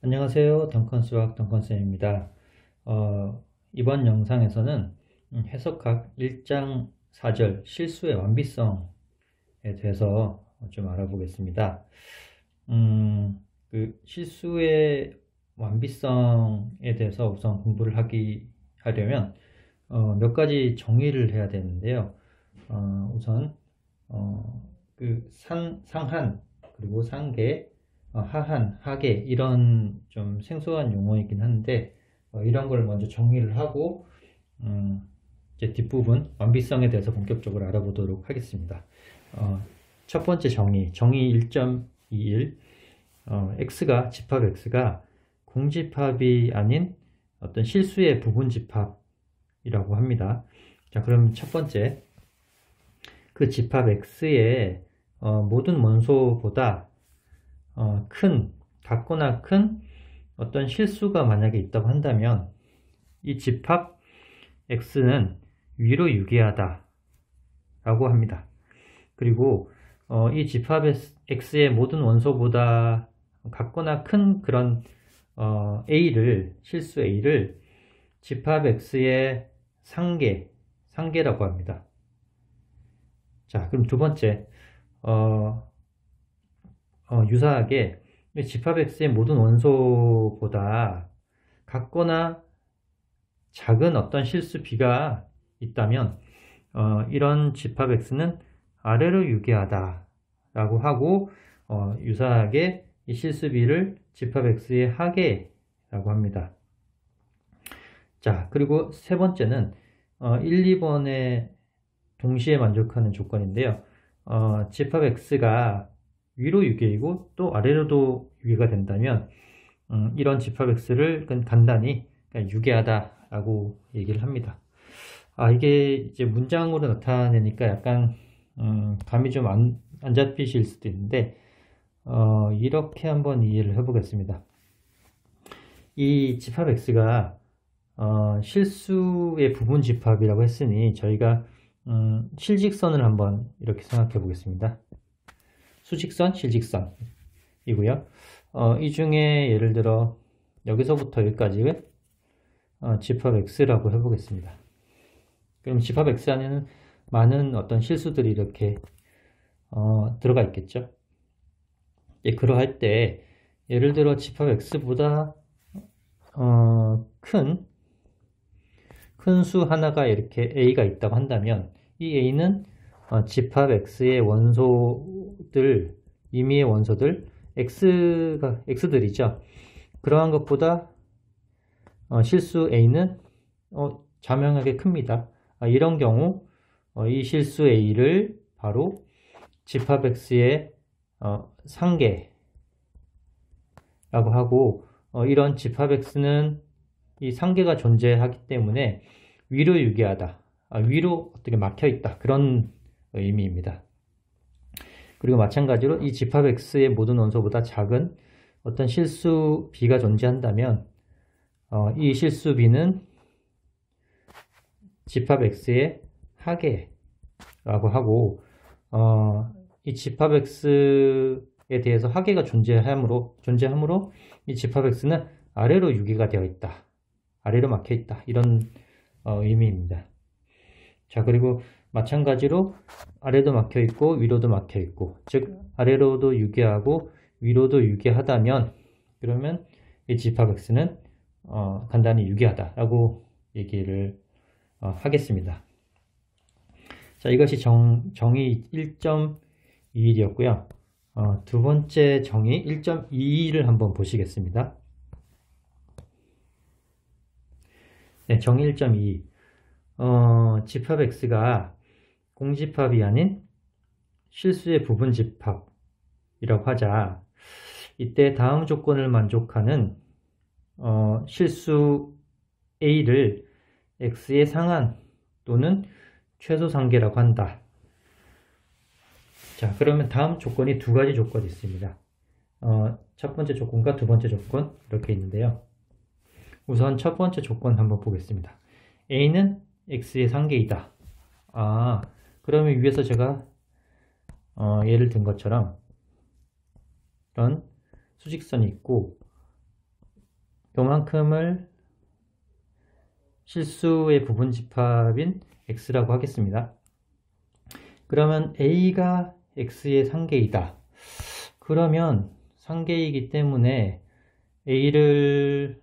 안녕하세요. 덩컨수학 덩컨쌤입니다. 이번 영상에서는 해석학 1장 4절 실수의 완비성에 대해서 좀 알아보겠습니다. 그 실수의 완비성에 대해서 우선 공부를 하려면 몇 가지 정의를 해야 되는데요. 우선 그 상한 그리고 상계, 하한, 하계 이런 좀 생소한 용어이긴 한데 이런 걸 먼저 정의를 하고 이제 뒷부분 완비성에 대해서 본격적으로 알아보도록 하겠습니다. 첫 번째 정의 1.21 x가 집합 x가 공집합이 아닌 어떤 실수의 부분집합이라고 합니다. 자, 그럼 첫 번째 그 집합 x의 모든 원소보다 같거나 큰 어떤 실수가 만약에 있다고 한다면 이 집합 x는 위로 유기하다 라고 합니다. 그리고 이 집합 x의 모든 원소보다 같거나 큰 그런 실수 a를 집합 x의 상계라고 합니다. 자, 그럼 두 번째, 유사하게 집합 x의 모든 원소보다 같거나 작은 어떤 실수 b가 있다면 이런 집합 x는 아래로 유기하다 라고 하고 유사하게 이 실수 b를 집합 x의 하계라고 합니다. 자, 그리고 세 번째는 1, 2번에 동시에 만족하는 조건인데요. 집합 x가 위로 유기이고 또 아래로도 유기가 된다면 이런 집합 x를 간단히 유기하다라고 얘기를 합니다. 이게 이제 문장으로 나타내니까 약간 감이 좀 안 잡히실 수도 있는데 이렇게 한번 이해를 해보겠습니다. 이 집합 x가 실수의 부분 집합이라고 했으니 저희가 실직선을 한번 이렇게 생각해 보겠습니다. 수직선, 실직선이고요. 이 중에 예를 들어 여기서부터 여기까지를 집합 x라고 해보겠습니다. 그럼 집합 x 안에는 많은 어떤 실수들이 이렇게 들어가 있겠죠. 그러할 때 예를 들어 집합 x보다 큰 수 하나가 이렇게 a가 있다고 한다면 이 a는 집합 x의 원소들, 임의의 원소들 x들이죠. 그러한 것보다 실수 a는 자명하게 큽니다. 이런 경우 이 실수 a를 바로 집합 x의 상계라고 하고 이런 집합 x는 이 상계가 존재하기 때문에 위로 유기하다, 위로 어떻게 막혀있다 그런 의미입니다. 그리고 마찬가지로 이 집합 x의 모든 원소보다 작은 어떤 실수 b가 존재한다면 이 실수 b는 집합 x의 하계라고 하고 이 집합 x에 대해서 하계가 존재하므로 이 집합 x는 아래로 유기가 되어 있다, 아래로 막혀 있다 이런 의미입니다. 자, 그리고 마찬가지로 아래도 막혀 있고 위로도 막혀 있고, 즉 아래로도 유기하고 위로도 유기하다면 그러면 이 집합 x는 간단히 유기하다라고 얘기를 하겠습니다. 자, 이것이 정의 1.21이었고요. 두 번째 정의 1.22를 한번 보시겠습니다. 네, 정의 1.22. 집합 x가 공집합이 아닌 실수의 부분 집합이라고 하자. 이때 다음 조건을 만족하는 실수 a를 x의 상한 또는 최소 상계라고 한다. 자, 그러면 다음 조건이 두 가지 조건이 있습니다. 첫 번째 조건과 두 번째 조건 이렇게 있는데요. 우선 첫 번째 조건 한번 보겠습니다. a는 x의 상계이다. 그러면 위에서 제가 예를 든 것처럼 이런 수직선이 있고 요만큼을 실수의 부분 집합인 x라고 하겠습니다. 그러면 a가 x의 상계이다. 그러면 상계이기 때문에 a를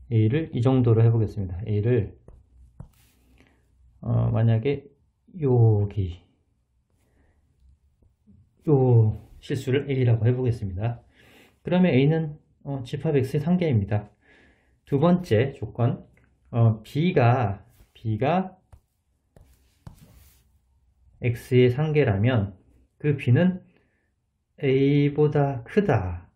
이 정도로 해보겠습니다. a를 만약에 여기 요 실수를 a라고 해보겠습니다. 그러면 a는 집합 x의 상계입니다. 두 번째 조건, b가 x의 상계라면 그 b는 a보다 크다.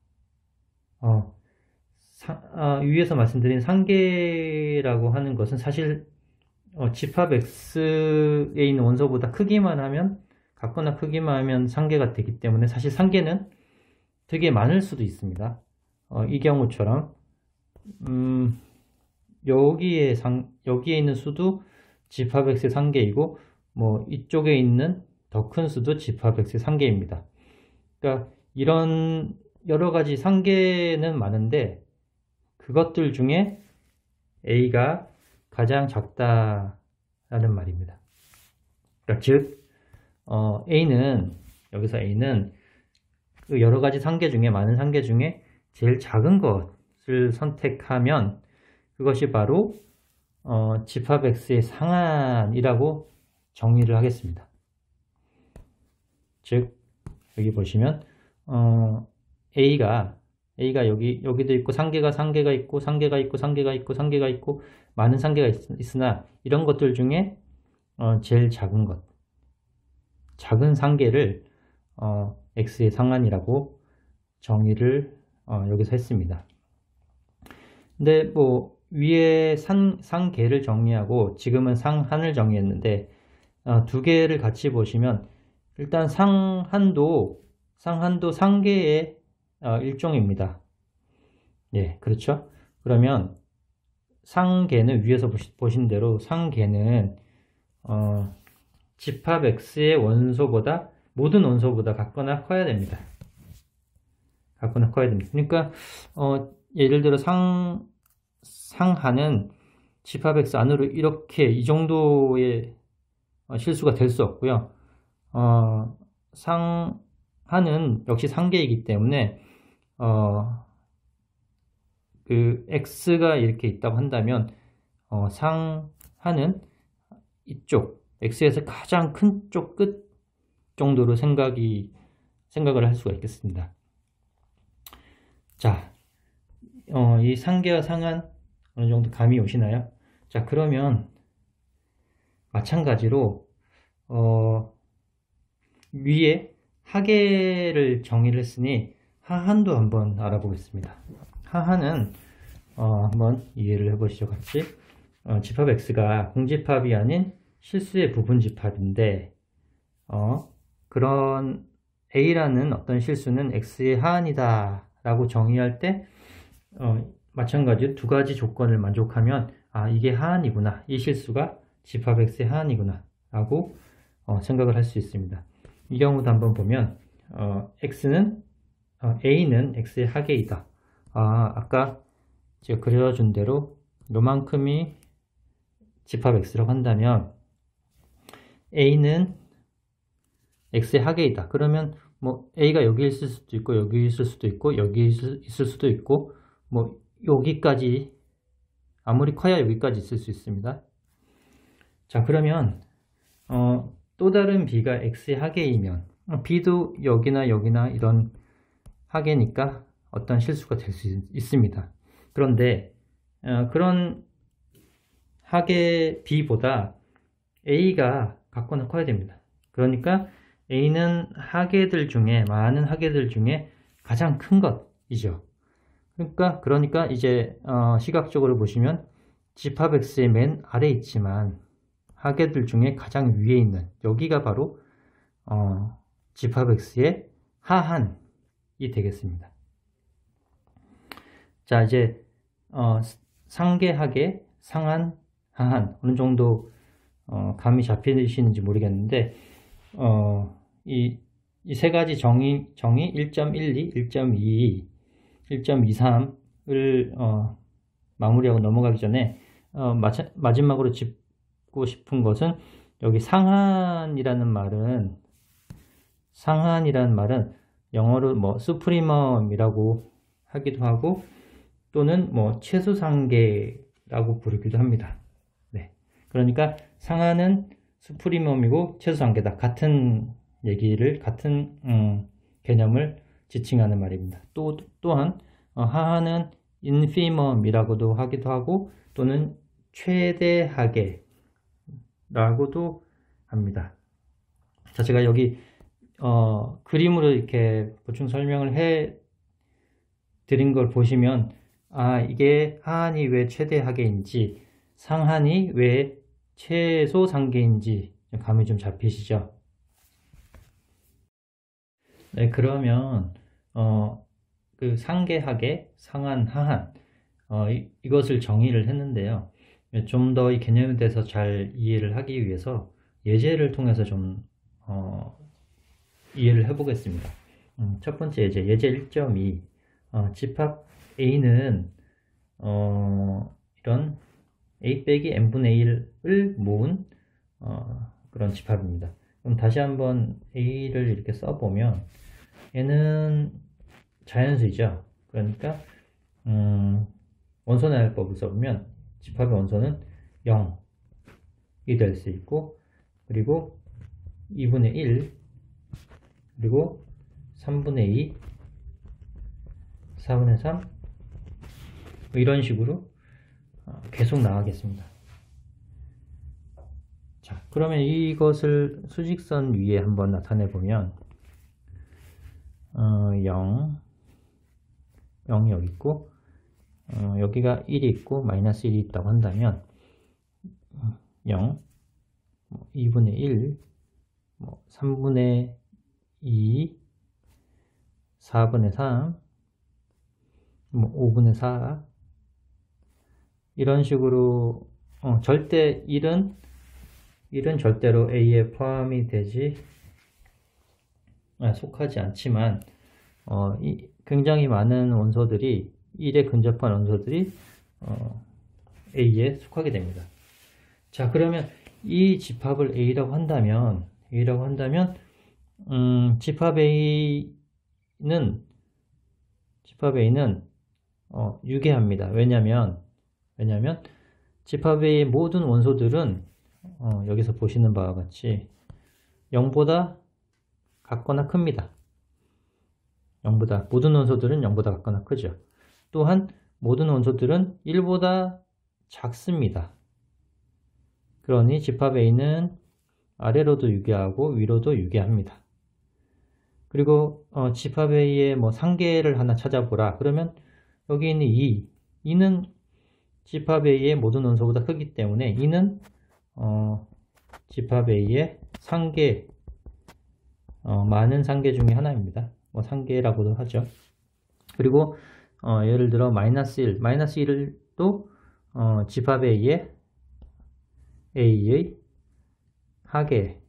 위에서 말씀드린 상계라고 하는 것은 사실 집합 x에 있는 원소보다 크기만 하면, 같거나 크기만 하면 상계가 되기 때문에 사실 상계는 되게 많을 수도 있습니다. 이 경우처럼 여기에 있는 수도 집합 x의 상계이고, 뭐 이쪽에 있는 더 큰 수도 집합 x의 상계입니다. 그러니까 이런 여러 가지 상계는 많은데 그것들 중에 a가 가장 작다라는 말입니다. 그러니까 즉 여기서 a는 그 여러 가지 상계 중에, 많은 상계 중에 제일 작은 것을 선택하면 그것이 바로 집합 x의 상한이라고 정의를 하겠습니다. 즉 여기 보시면 A가 여기도 있고, 상계가 있고, 상계가 있고, 많은 상계가 있으나 이런 것들 중에 제일 작은 것, 작은 상계를 x의 상한이라고 정의를 여기서 했습니다. 근데 뭐 위에 상계를 정의하고 지금은 상한을 정의했는데 두 개를 같이 보시면 일단 상한도 상계의 일종입니다. 예, 그렇죠? 그러면 상계는 위에서 보신 대로 상계는 집합 x의 원소보다, 모든 원소보다 같거나 커야 됩니다. 그러니까 예를 들어 상한은 집합 x 안으로 이렇게 이 정도의 실수가 될 수 없고요. 상한은 역시 상계이기 때문에 그 x가 이렇게 있다고 한다면 상한은 이쪽 x에서 가장 큰 쪽 끝 정도로 생각을 할 수가 있겠습니다. 자, 이 상계와 상한 어느 정도 감이 오시나요? 자, 그러면 마찬가지로 위에 하계를 정의를 했으니 하한도 한번 알아보겠습니다. 하한은 한번 이해를 해보시죠, 같이. 집합 x가 공집합이 아닌 실수의 부분 집합인데 그런 a라는 어떤 실수는 x의 하한이다 라고 정의할 때 마찬가지로 두 가지 조건을 만족하면 이게 하한이구나, 이 실수가 집합 x의 하한이구나 라고 생각을 할 수 있습니다. 이 경우도 한번 보면 a는 x의 하계이다. 아까 제가 그려준 대로 요만큼이 집합 x라고 한다면 a는 x의 하계이다. 그러면 뭐 a가 여기 있을 수도 있고, 여기 있을 수도 있고, 여기 있을 수도 있고, 뭐 여기까지, 아무리 커야 여기까지 있을 수 있습니다. 자, 그러면 또 다른 b가 x의 하계이면 b도 여기나 이런 하계니까 어떤 실수가 될 수 있습니다. 그런데 그런 하계 b보다 a가 같거나 커야 됩니다. 그러니까 a는 많은 하계들 중에 가장 큰 것이죠. 그러니까 이제 시각적으로 보시면 집합 x의 맨 아래에 있지만 하계들 중에 가장 위에 있는 여기가 바로 집합 x의 하한이 되겠습니다. 자, 이제 상계, 하계, 상한, 하한 어느 정도 감이 잡히시는지 모르겠는데 이 세 가지 정의 1.12, 1.22, 1.23을 을 마무리하고 넘어가기 전에 마지막으로 짚고 싶은 것은 여기 상한이라는 말은 영어로 뭐 수프리멈이라고 하기도 하고 또는 뭐 최소상계라고 부르기도 합니다. 네. 그러니까 상한은 수프리멈이고 최소상계다. 같은 개념을 지칭하는 말입니다. 또한 하한은 인피멈이라고도 하기도 하고 또는 최대하게라고도 합니다. 자, 제가 여기 그림으로 이렇게 보충 설명을 해 드린 걸 보시면 이게 하한이 왜 최대하게인지 상한이 왜 최소상계인지 감이 좀 잡히시죠? 네, 그러면 그 상계하계, 상한, 하한 이것을 정의를 했는데요. 좀 더 이 개념에 대해서 잘 이해를 하기 위해서 예제를 통해서 좀 이해를 해보겠습니다. 첫 번째 예제 1.2 집합 A는 이런 A 빼기 n분의 1을 모은 그런 집합입니다. 그럼 다시 한번 A를 이렇게 써보면 얘는 자연수이죠. 그러니까 원소 나열법을 써보면 집합의 원소는 0이 될 수 있고 그리고 2분의 1 그리고 3분의 2 4분의 3 이런 식으로 계속 나가겠습니다. 자, 그러면 이것을 수직선 위에 한번 나타내 보면 0 0이 여기 있고 여기가 1이 있고 마이너스 1이 있다고 한다면 0 2분의 1 3분의 2 4분의 3 5분의 4 이런 식으로 절대 1은 절대로 A에 포함이 되지 속하지 않지만 굉장히 많은 원소들이 1에 근접한 원소들이 A에 속하게 됩니다. 자, 그러면 이 집합을 A라고 한다면 집합 A는 유계합니다. 왜냐면 집합 A의 모든 원소들은 여기서 보시는 바와 같이 0보다 같거나 큽니다. 모든 원소들은 0보다 같거나 크죠. 또한 모든 원소들은 1보다 작습니다. 그러니 집합 A는 아래로도 유계하고 위로도 유계합니다. 그리고 집합 A의 상계를 하나 찾아보라. 그러면 여기 있는 2는 집합 A의 모든 원소보다 크기 때문에 2는 집합 A의 상계 많은 상계 중에 하나입니다. 상계라고도 하죠. 그리고 예를 들어 마이너스 1도 집합 A의 하계라고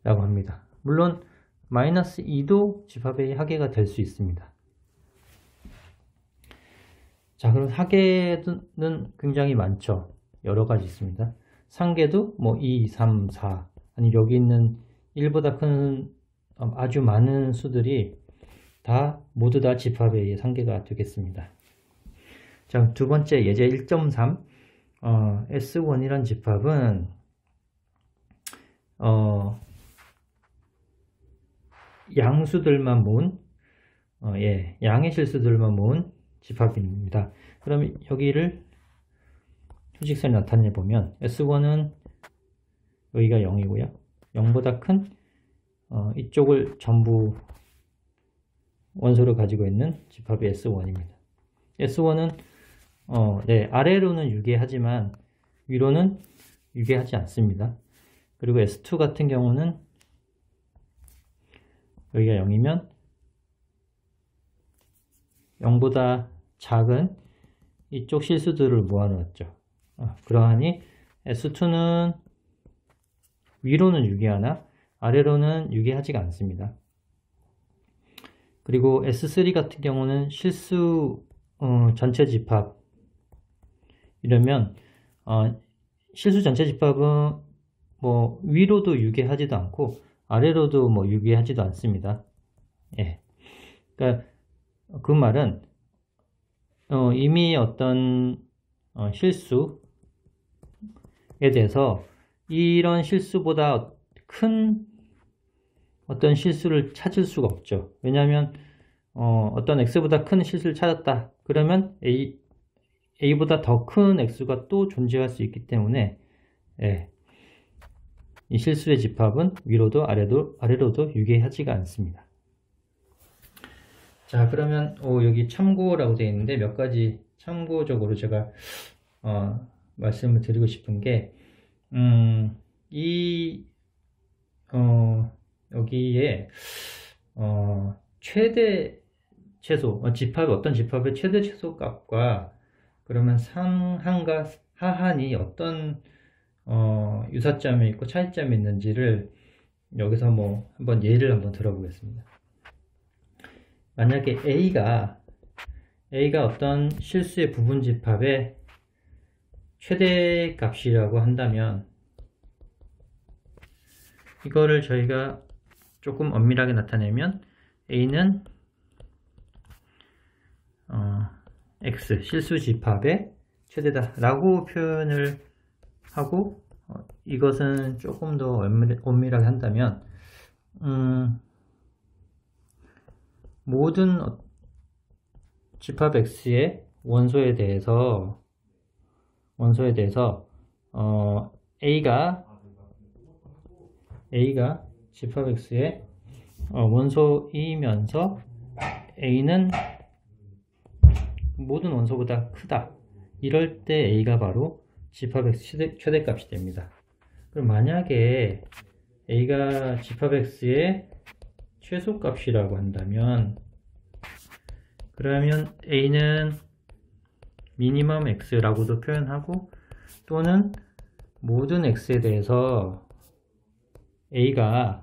합니다. 물론 마이너스 2도 집합 A의 하계가 될 수 있습니다. 자, 그럼 하계는 굉장히 많죠. 여러 가지 있습니다. 상계도 2, 3, 4 아니 여기 있는 1보다 큰 아주 많은 수들이 모두 다 집합 A의 상계가 되겠습니다. 자, 두 번째 예제 1.3 S1이란 집합은 양수들만 모은 양의 실수들만 모은 집합입니다. 그럼 여기를 수직선에 나타내 보면 S1은 여기가 0이고요. 0보다 큰 이쪽을 전부 원소를 가지고 있는 집합이 S1입니다. S1은 아래로는 유계하지만 위로는 유계하지 않습니다. 그리고 S2 같은 경우는 여기가 0이면 0보다 작은 이쪽 실수들을 모아놓았죠. 그러하니 S2는 위로는 유계하나 아래로는 유계하지가 않습니다. 그리고 S3 같은 경우는 실수 전체 집합 이러면 실수 전체 집합은 뭐 위로도 유계하지도 않고 아래로도 뭐 유계하지도 않습니다. 예. 그러니까 그 말은 이미 어떤 실수에 대해서 이런 실수보다 큰 어떤 실수를 찾을 수가 없죠. 왜냐하면 어떤 x보다 큰 실수를 찾았다. 그러면 a보다 더 큰 x가 또 존재할 수 있기 때문에 예, 이 실수의 집합은 위로도 아래로도 유계하지가 않습니다. 자, 그러면 여기 참고라고 되어 있는데 몇 가지 참고적으로 제가 말씀을 드리고 싶은 게 여기에 최대 최소 집합 어떤 집합의 최대 최소 값과 그러면 상한과 하한이 어떤 유사점이 있고 차이점이 있는지를 여기서 뭐 한번 예를 한번 들어보겠습니다. 만약에 A가 어떤 실수의 부분 집합의 최대 값이라고 한다면 이거를 저희가 조금 엄밀하게 나타내면 A는 X 실수 집합의 최대다 라고 표현을 하고 이것은 조금 더 엄밀하게 한다면 모든 집합 X의 원소에 대해서 A가 집합 X의 원소이면서 A는 모든 원소보다 크다. 이럴 때 A가 바로 집합 X 최대값이 됩니다. 그럼 만약에 A가 집합 X의 최소값이라고 한다면 그러면 A는 미니멈 X라고도 표현하고 또는 모든 X에 대해서 A가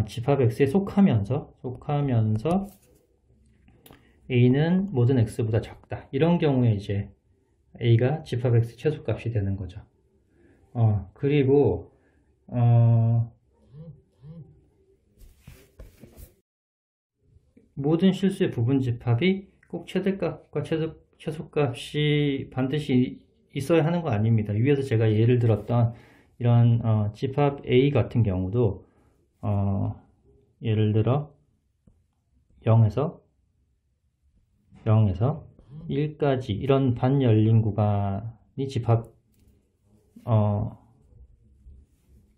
집합 X에 속하면서 A는 모든 X보다 작다. 이런 경우에 이제 A가 집합 X 최소값이 되는 거죠. 그리고 모든 실수의 부분 집합이 꼭 최대값과 최소값이 반드시 있어야 하는 거 아닙니다. 위에서 제가 예를 들었던 이런 집합 A 같은 경우도 예를 들어 0에서 1까지 이런 반열린 구간이 집합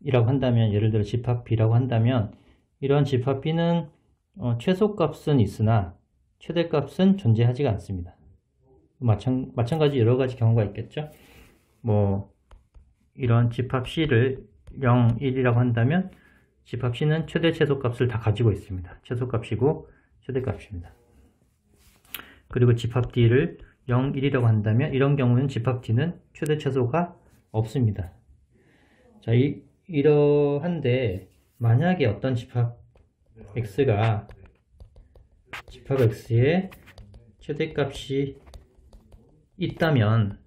이라고 한다면 예를 들어 집합 B라고 한다면 이런 집합 B는 최소값은 있으나 최대값은 존재하지가 않습니다. 마찬가지 여러 가지 경우가 있겠죠. 뭐 이런 집합 C를 0, 1이라고 한다면 집합 C는 최대 최소값을 다 가지고 있습니다. 최소값이고 최대값입니다. 그리고 집합 D를 0, 1이라고 한다면 이런 경우는 집합 D는 최대 최소가 없습니다. 자, 이러한데 만약에 어떤 집합 X가 집합 X의 최대값이 있다면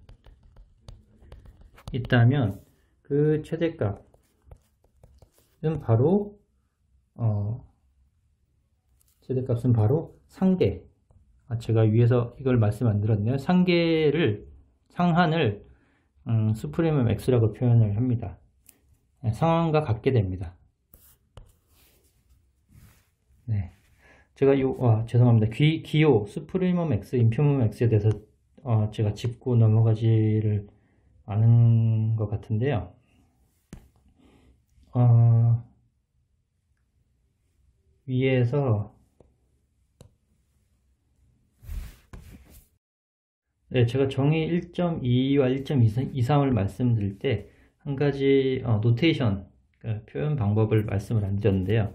그 최대값은 바로 상계. 제가 위에서 이걸 말씀 안 드렸네요. 상한을 수프리멈 X라고 표현을 합니다. 상한과 같게 됩니다. 네. 제가 죄송합니다. 기호, 수프리멈 X, 인피멈 X에 대해서 제가 짚고 넘어가지를 않은 것 같은데요. 위에서 네, 제가 정의 1.2와 1.23을 말씀드릴 때 한 가지 노테이션, 그러니까 표현 방법을 말씀을 안 드렸는데요.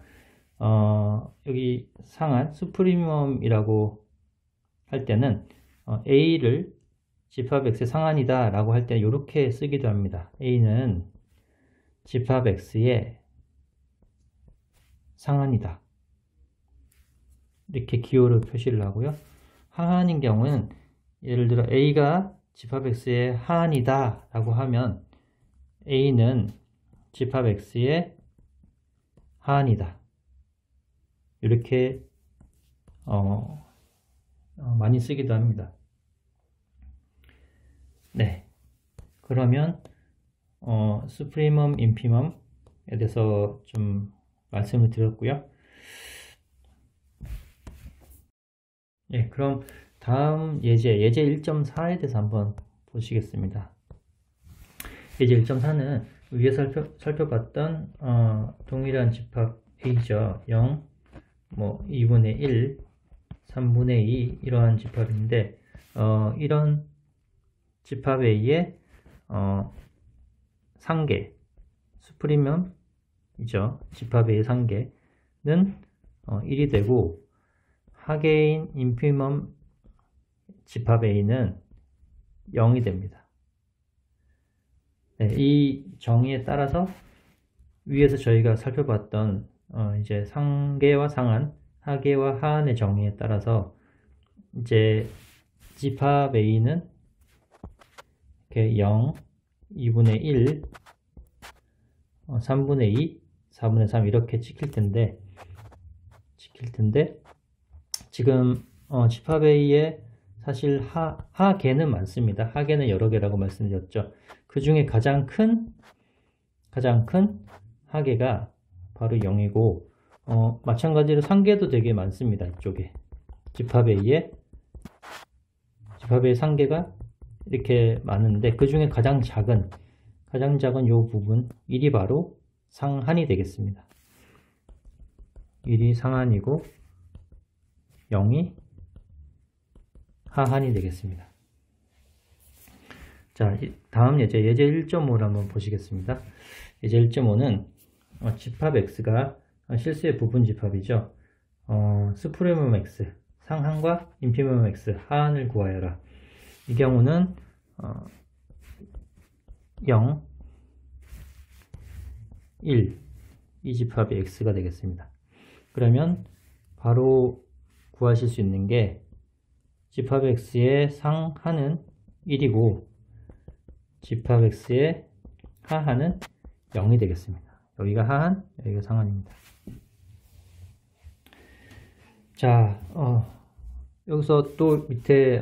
여기 상한, 수프리멈이라고 할 때는 A를 집합 X의 상한이다 라고 할 때 이렇게 쓰기도 합니다. A는 집합 X의 상한이다. 이렇게 기호를 표시를 하고요. 하한인 경우는 예를 들어 A가 집합 X의 하한이다 라고 하면 A는 집합 X의 하한이다. 이렇게 많이 쓰기도 합니다. 네, 그러면 수프리멈, 인피멈에 대해서 좀 말씀을 드렸고요. 네, 그럼 다음 예제 1.4에 대해서 한번 보시겠습니다. 예제 1.4는 위에 살펴봤던 동일한 집합 A죠. 0, 2분의 1, 3분의 2 이러한 집합인데 이런 집합 A의 상계, 수프리멈이죠. 집합 A의 상계는 1이 되고 하계인 인피멈 집합 A는 0이 됩니다. 네, 이 정의에 따라서 위에서 저희가 살펴봤던 이제 상계와 상한, 하계와 하한의 정의에 따라서 이제 집합 A는 이렇게 0, 2분의 1, 3분의 2, 4분의 3 이렇게 찍힐 텐데 지금 집합 A에 사실 하계는 많습니다. 하계는 여러 개라고 말씀드렸죠. 그 중에 가장 큰 하계가 바로 0이고 마찬가지로 상계도 되게 많습니다. 이쪽에 집합 A의 상계가 이렇게 많은데 그 중에 가장 작은 이 부분 1이 바로 상한이 되겠습니다. 1이 상한이고 0이 하한이 되겠습니다. 자, 다음 예제 1.5를 한번 보시겠습니다. 예제 1.5는 집합 X가 실수의 부분 집합이죠. 수프리멈 X, 상한과 인피멈 X, 하한을 구하여라. 이 경우는 0, 1, 이 집합이 X가 되겠습니다. 그러면 바로 구하실 수 있는 게 집합 X의 상하는 1이고 집합 X의 하한은 0이 되겠습니다. 여기가 하한, 여기가 상한입니다. 자, 여기서 또 밑에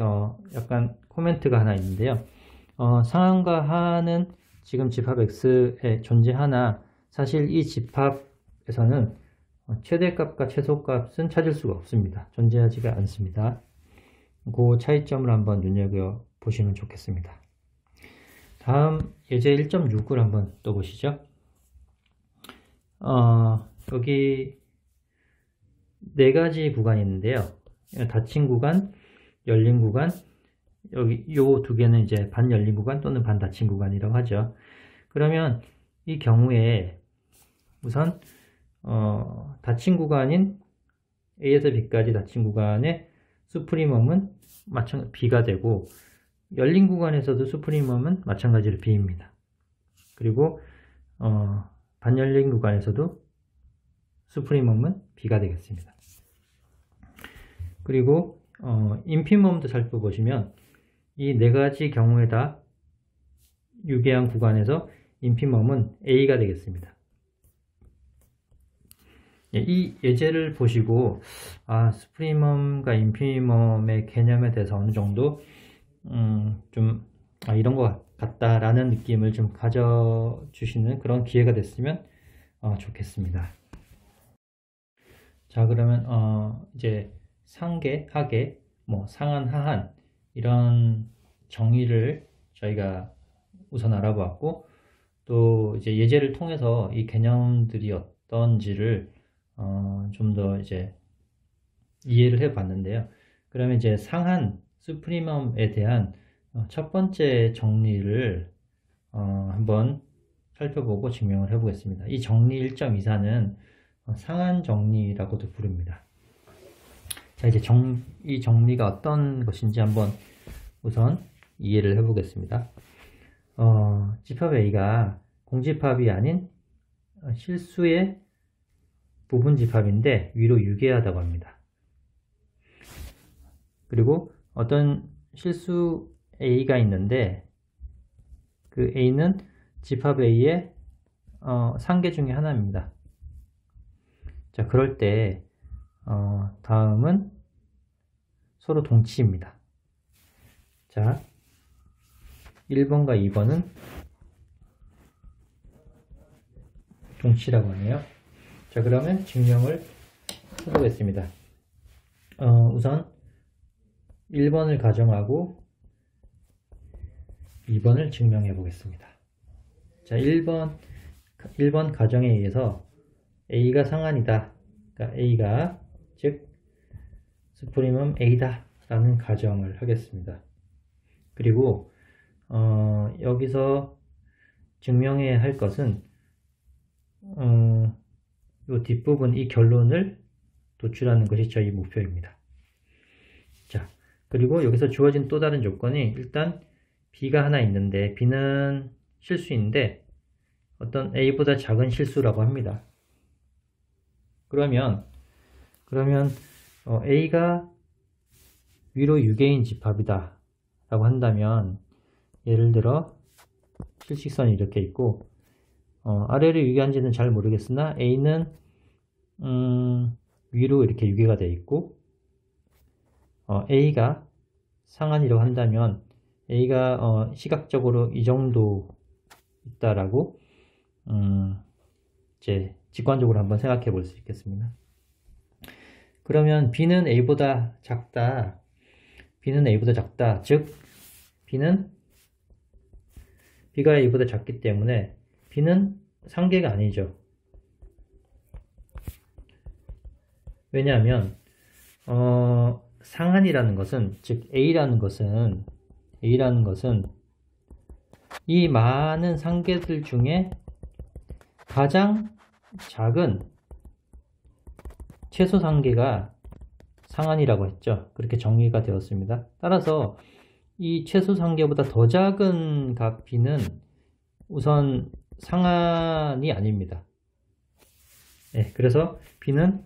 약간 코멘트가 하나 있는데요. 상한과 하한은 지금 집합 X에 존재하나 사실 이 집합에서는 최대값과 최소값은 찾을 수가 없습니다. 존재하지가 않습니다. 그 차이점을 한번 눈여겨보시면 좋겠습니다. 다음 예제 1.6을 한번 또 보시죠. 여기 네 가지 구간이 있는데요. 닫힌 구간, 열린 구간, 여기 요 두 개는 이제 반 열린 구간 또는 반 닫힌 구간이라고 하죠. 그러면 이 경우에 우선 닫힌 구간인 A에서 B까지 닫힌 구간의 수프리멈은 마찬가지로 B가 되고 열린 구간에서도 수프리멈은 마찬가지로 B입니다. 그리고 반열린 구간에서도 수프리멈은 B가 되겠습니다. 그리고 인피멈도 살펴보시면 이 네 가지 경우에 다 유계한 구간에서 인피멈은 A가 되겠습니다. 이 예제를 보시고 수프리멈과 인피멈의 개념에 대해서 어느 정도 이런 것 같다라는 느낌을 좀 가져주시는 그런 기회가 됐으면 좋겠습니다. 자, 그러면 이제 상계, 하계, 상한, 하한 이런 정의를 저희가 우선 알아보았고 또 이제 예제를 통해서 이 개념들이 어떤지를 좀 더 이제 이해를 해 봤는데요. 그러면 이제 상한 수프리멈에 대한 첫 번째 정리를 한번 살펴보고 증명을 해 보겠습니다. 이 정리 1.24는 상한 정리라고도 부릅니다. 자, 이제 이 정리가 어떤 것인지 한번 우선 이해를 해 보겠습니다. 집합 A가 공집합이 아닌 실수의 부분 집합인데 위로 유계하다고 합니다. 그리고 어떤 실수 A가 있는데 그 A는 집합 A의 상계 중에 하나입니다. 자, 그럴 때 다음은 서로 동치입니다. 자, 1번과 2번은 동치라고 하네요. 자, 그러면 증명을 해보겠습니다. 우선 1번을 가정하고 2번을 증명해 보겠습니다. 자, 1번 가정에 의해서 A가 상한이다. 그러니까 A가 즉 스프림은 A다 라는 가정을 하겠습니다. 그리고 여기서 증명해야 할 것은 이 뒷부분 이 결론을 도출하는 것이 저희 목표입니다. 자, 그리고 여기서 주어진 또 다른 조건이 일단 B가 하나 있는데 B는 실수인데 어떤 A보다 작은 실수라고 합니다. 그러면 A가 위로 6개인 집합이다 라고 한다면 예를 들어 실식선이 이렇게 있고 아래로 6개한지는 잘 모르겠으나 A는 위로 이렇게 6개가 되어 있고 A가 상한이라고 한다면 A가 시각적으로 이 정도 있다라고 이제 직관적으로 한번 생각해 볼 수 있겠습니다. 그러면 B는 A보다 작다. B는 A보다 작다. 즉 B가 A보다 작기 때문에 B는 상계가 아니죠. 왜냐하면 상한이라는 것은 즉 A라는 것은 이 많은 상계들 중에 가장 작은 최소 상계가 상한이라고 했죠. 그렇게 정의가 되었습니다. 따라서 이 최소 상계보다 더 작은 값 B는 우선 상한이 아닙니다. 네, 그래서 B는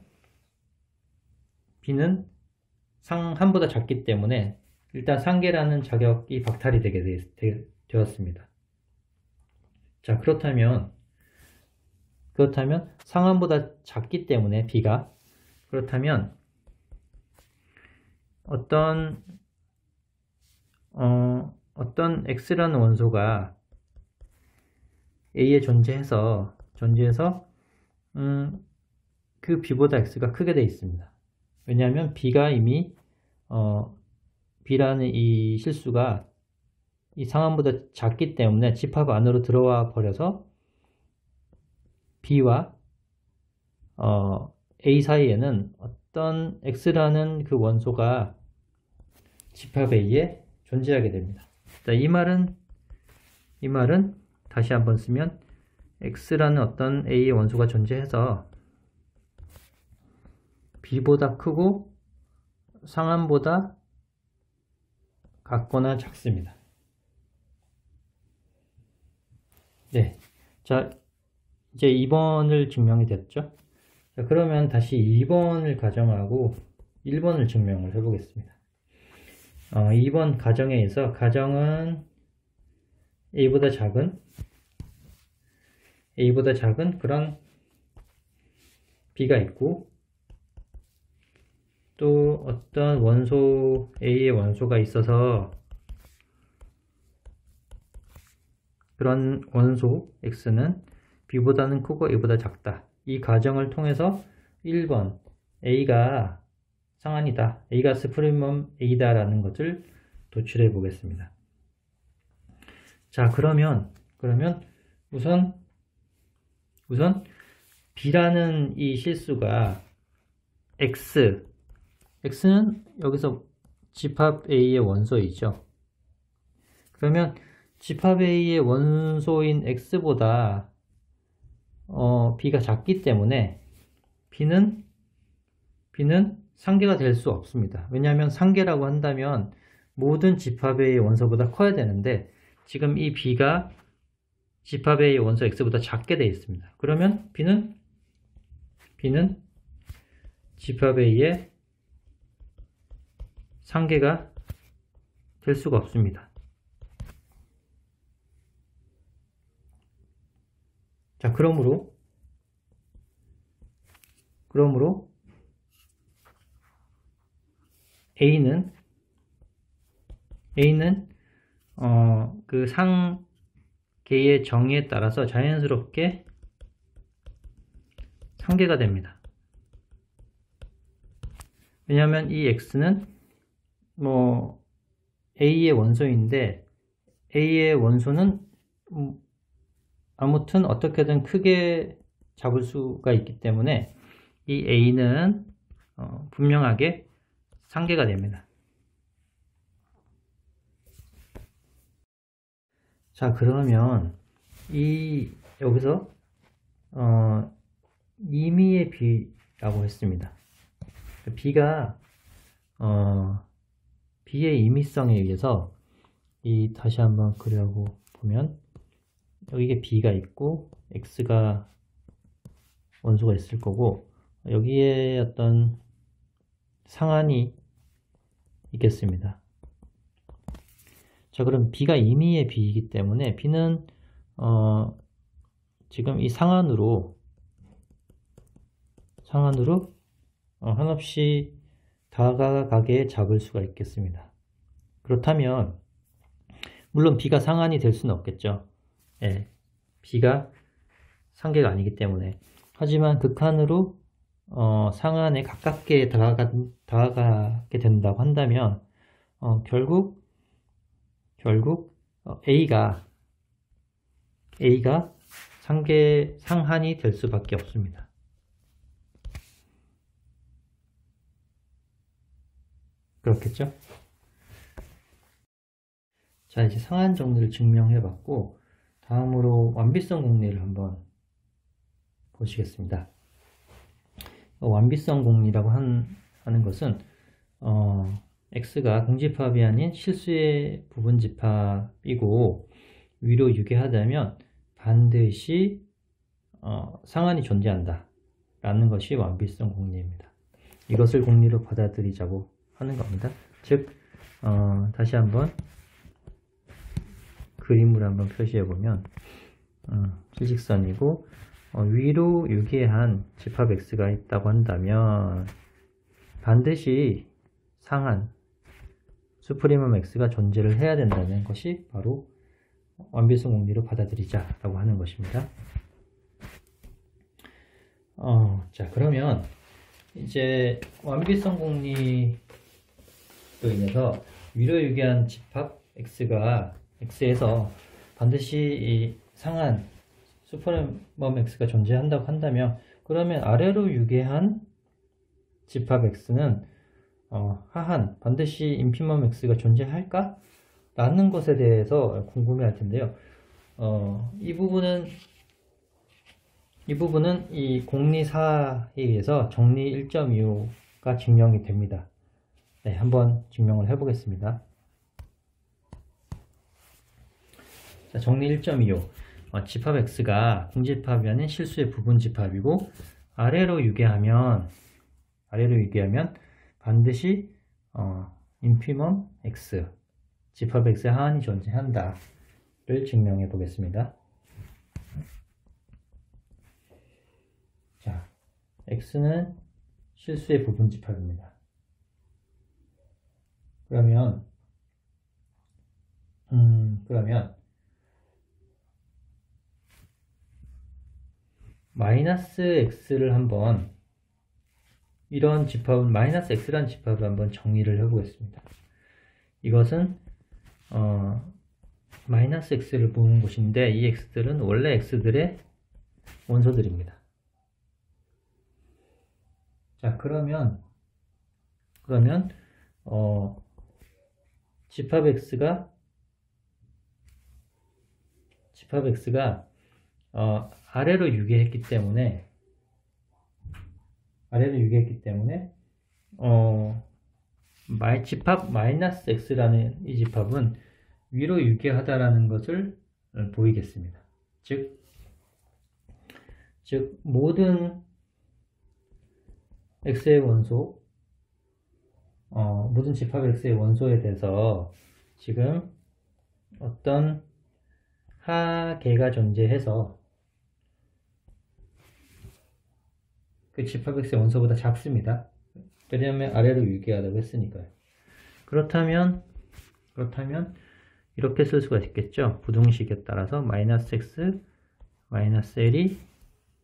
상한보다 작기 때문에 일단 상계라는 자격이 박탈이 되었습니다. 자, 그렇다면 상한보다 작기 때문에 B가 그렇다면 어떤 X라는 원소가 A에 존재해서 그 B보다 X가 크게 되어 있습니다. 왜냐하면 B가 이미 B라는 이 실수가 이 상한보다 작기 때문에 집합 안으로 들어와 버려서 B와 A 사이에는 어떤 X라는 그 원소가 집합 A에 존재하게 됩니다. 자, 이 말은 다시 한번 쓰면 X라는 어떤 A의 원소가 존재해서 B보다 크고 상한보다 같거나 작습니다. 네. 자, 이제 2번을 증명이 됐죠? 자, 그러면 다시 2번을 가정하고 1번을 증명을 해보겠습니다. 2번 가정에 의해서 가정은 A보다 작은 그런 B가 있고 또 어떤 원소 A의 원소가 있어서 그런 원소 X는 B보다는 크고 A보다 작다. 이 가정을 통해서 1번 A가 상한이다. A가 스프리멈 A다 라는 것을 도출해 보겠습니다. 자, 그러면 우선 B라는 이 실수가 X는 여기서 집합 A의 원소이죠. 그러면 집합 A의 원소인 X보다 B가 작기 때문에 B는 상계가 될 수 없습니다. 왜냐하면 상계라고 한다면 모든 집합 A의 원소보다 커야 되는데 지금 이 B가 집합 A의 원소 X보다 작게 되어 있습니다. 그러면 B는 집합 A의 상계가 될 수가 없습니다. 자, 그러므로 A는 그 상계의 정의에 따라서 자연스럽게 상계가 됩니다. 왜냐하면 이 X는 뭐 A의 원소인데 A의 원소는 아무튼 어떻게든 크게 잡을 수가 있기 때문에 이 A는 분명하게 상계가 됩니다. 자, 그러면 여기서 임의의 B라고 했습니다. B가 B의 임의성에 의해서 다시 한번 그려보 보면 여기에 B가 있고 X가 원소가 있을 거고 여기에 어떤 상한이 있겠습니다. 자, 그럼 B가 임의의 B이기 때문에 B는 지금 이 상한으로 한없이 다가가게 잡을 수가 있겠습니다. 그렇다면 물론 B가 상한이 될 수는 없겠죠. 예, B가 상계가 아니기 때문에. 하지만 극한으로 상한에 가깝게 다가가게 된다고 한다면 결국 A가 상한이 될 수밖에 없습니다. 그렇겠죠? 자, 이제 상한 정리를 증명해 봤고 다음으로 완비성 공리를 한번 보시겠습니다. 완비성 공리라고 하는 것은 X가 공집합이 아닌 실수의 부분집합이고 위로 유계하다면 반드시 상한이 존재한다 라는 것이 완비성 공리입니다. 이것을 공리로 받아들이자고 하는 겁니다. 즉 다시 한번 그림으로 한번 표시해 보면 실직선이고 위로 유계한 집합 X가 있다고 한다면 반드시 상한 수프리멈 X가 존재를 해야 된다는 것이 바로 완비성 공리로 받아들이자라고 하는 것입니다. 자, 그러면 이제 완비성 공리로 인해서 위로 유계한 집합 X에서 반드시 이 상한 수프리멈 X가 존재한다고 한다면 그러면 아래로 유계한 집합 X는 하한 반드시 인피멈 X가 존재할까? 라는 것에 대해서 궁금해 할 텐데요. 이 부분은 이 공리사에 의해서 정리 1.25가 증명이 됩니다. 네, 한번 증명을 해 보겠습니다. 자, 정리 1.25. 집합 X가 공집합이 아닌 실수의 부분집합이고 아래로 유계하면 반드시 인피멈 X, 집합 X의 하한이 존재한다를 증명해 보겠습니다. 자, X는 실수의 부분집합입니다. 그러면 마이너스 X를 한번 이런 집합은 마이너스 X라는 집합을 한번 정리를 해보겠습니다. 이것은 마이너스 X를 보는 곳인데 이 X들은 원래 X들의 원소들입니다. 자, 그러면 집합 X가 아래로 유계했기 때문에 집합 마이너스 X라는 이 집합은 위로 유계하다라는 것을 보이겠습니다. 즉 모든 X의 원소는 모든 집합 X의 원소에 대해서 지금 어떤 하계가 존재해서 그 집합 X의 원소보다 작습니다. 왜냐하면 아래로 유기하다고 했으니까요. 그렇다면 이렇게 쓸 수가 있겠죠. 부등식에 따라서 마이너스 x 마이너스 l이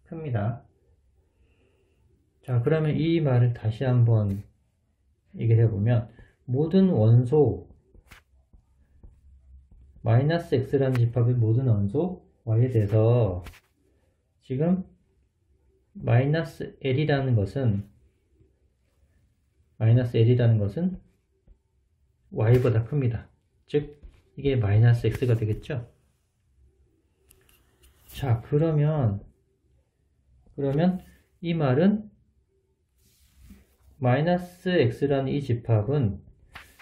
큽니다. 자, 그러면 이 말을 다시 한번 얘기해 보면 모든 원소 마이너스 x라는 집합의 모든 원소 y에 대해서 지금 마이너스 l이라는 것은 y보다 큽니다. 즉 이게 마이너스 x가 되겠죠. 자, 그러면 이 말은 마이너스 x라는 이 집합은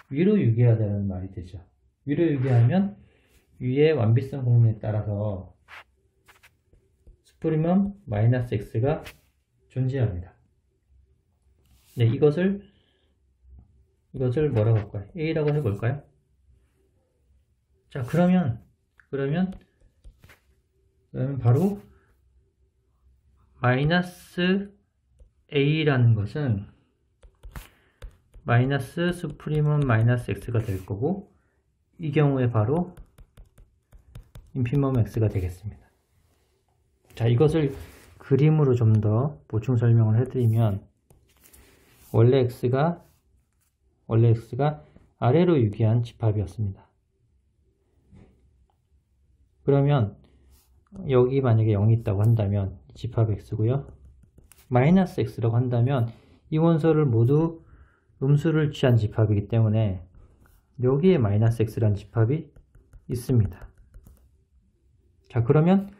위로 유기하다는 말이 되죠. 위로 유기하면 위의 완비성 공리에 따라서 수프리멈 마이너스 x가 존재합니다. 네, 이것을 뭐라고 할까요? a라고 해볼까요? 자, 그러면 바로 마이너스 a라는 것은 마이너스 수프리멈 마이너스 x가 될 거고, 이 경우에 바로 인피멈 x가 되겠습니다. 자, 이것을 그림으로 좀 더 보충 설명을 해드리면, 원래 x가 아래로 유기한 집합이었습니다. 그러면 여기 만약에 0이 있다고 한다면 집합 x고요. 마이너스 x라고 한다면 이 원소를 모두 음수를 취한 집합이기 때문에 여기에 마이너스 x라는 집합이 있습니다. 자, 그러면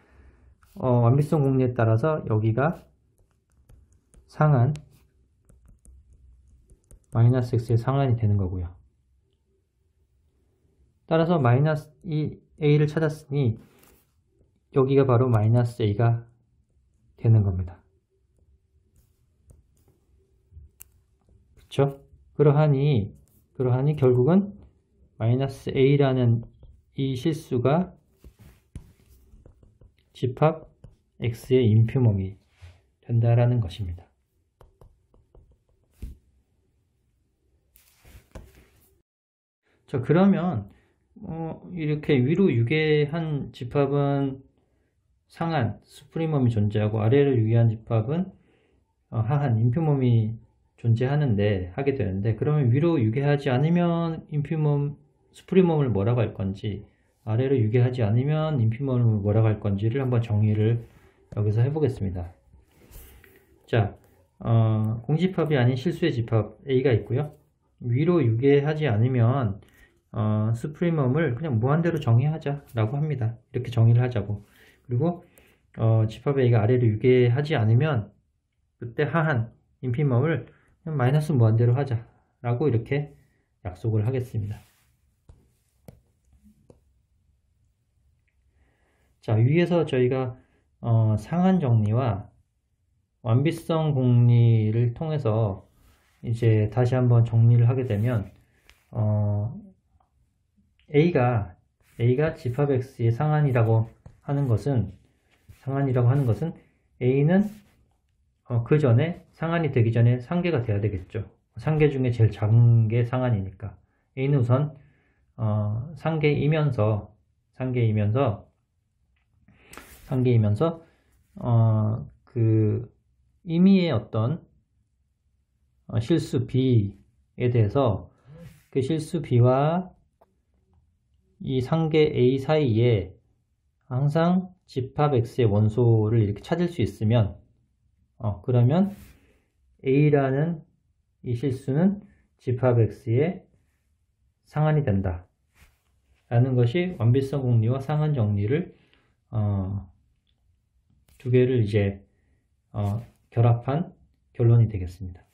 완비성 공리에 따라서 여기가 상한 마이너스 x의 상한이 되는 거고요. 따라서 마이너스 이 a를 찾았으니 여기가 바로 마이너스 a가 되는 겁니다. 그렇죠? 그러하니 결국은 마이너스 a라는 이 실수가 집합 x의 인피멈이 된다라는 것입니다. 자, 그러면 이렇게 위로 유기한 집합은 상한 수프리멈이 존재하고 아래로 유기한 집합은 하한 인피멈이 하게 되는데, 그러면 위로 유기하지 않으면 수프리멈을 뭐라고 할 건지, 아래로 유기하지 않으면 인피멈을 뭐라고 할 건지를 한번 정의를 여기서 해보겠습니다. 자, 공집합이 아닌 실수의 집합 A가 있고요. 위로 유기하지 않으면 수프리멈을 그냥 무한대로 정의하자 라고 합니다. 이렇게 정의를 하자고. 그리고 집합 A가 아래로 유기하지 않으면 그때 하한 인피멈을 그냥 마이너스 무한대로 하자 라고 이렇게 약속을 하겠습니다. 자, 위에서 저희가 상한 정리와 완비성 공리를 통해서 이제 다시 한번 정리를 하게 되면 A가 집합 X의 상한이라고 하는 것은 A는 그 전에 상한이 되기 전에 상계가 돼야 되겠죠. 상계 중에 제일 작은 게 상한이니까 A는 우선 상계이면서 그 임의의 어떤 실수 B에 대해서 그 실수 B와 이 상계 A 사이에 항상 집합 X의 원소를 이렇게 찾을 수 있으면 그러면 A라는 이 실수는 집합 X의 상한이 된다 라는 것이 완비성 공리와 상한 정리를 두 개를 이제 결합한 결론이 되겠습니다.